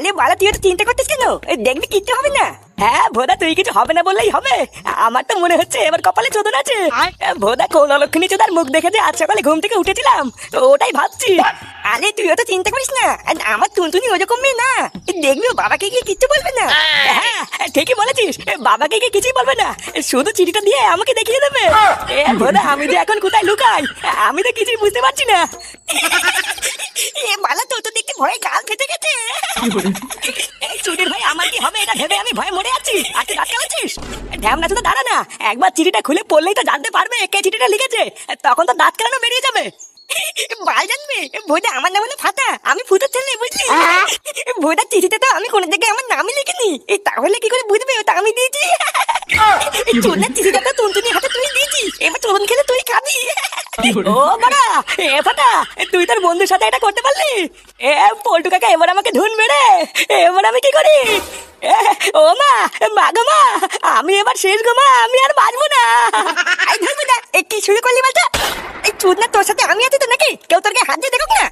আরে বাড়া, তুই তো চিন্তা করতিস কেন? দেখবি কিচ্ছু হবে না। হ্যাঁ ভোদা, তুই কিছু হবে না বললেই হবে। আমার তো মনে হচ্ছে এবার কপালে চোদন আছে। ভোদা, কোন অলক্ষণী চোদার মুখ দেখে যে আজ সকালে ঘুম থেকে উঠেছিলাম, ওটাই ভাবছি। আরে তুইও তো চিন্তা করিস না, আমার টুনটুনি ওরকম মেয়ে না। দেখবি ও বাবাকে গিয়ে কিচ্ছু বলবে না। হ্যাঁ ঠিকই বলেছিস, বাবাকে গিয়ে কিছুই বলবে না, শুধু চিঠিটা দিয়ে আমাকে দেখিয়ে দেবে। ভোদা, আমি যে এখন কোথায় লুকাই আমি তো কিছুই বুঝতে পারছি না। এ বালা, তোর তো দেখতে ভয়ে গাল ফেটে গেছে। এই চুরির ভাই, আমার কি হবে এটা ভেবে আমি ভয়ে মরে যাচ্ছি। আর তুই দাঁত কালাচ্ছিস? ঢ্যামনা তো দাঁড়া না, একবার চিঠিটা খুলে পড়লেই তো জানতে পারবে কে চিঠিটা লিখেছে। তখন তো দাঁত কালানো বেরিয়ে যাবে। বাল জানবে বইটা আমার নাম হলো ফাটা, আমি ফুটার ছেলে, বুঝলি? বইটার চিঠিতে তো আমি কোনো জায়গায় আমার নামই লিখিনি, তাহলে কি করে বুঝবে ওটা আমি দিয়েছি? চোরের চিঠিটা তো টুনটুনির হাতে তুই দিয়েছি, এবার চোরন খেলে তুই খাবি। ও বাড়া, এ ফাটা, তুই তোর বন্ধুর সাথে এটা করতে পারলি? এ পল্টু কাকা, এবার আমাকে ঢুনবে রে। এবার আমি কি করি? ও মা, মা গো মা, আমি এবার শেষ গো মা, আমি আর বাঁচবো না। আই ধরবো না, কি শুরু করলি বলতো? এই চুদ না, তোর সাথে আমি আছি তো নাকি? কেউ তোর গায়ে হাত দিয়ে দেখুক না।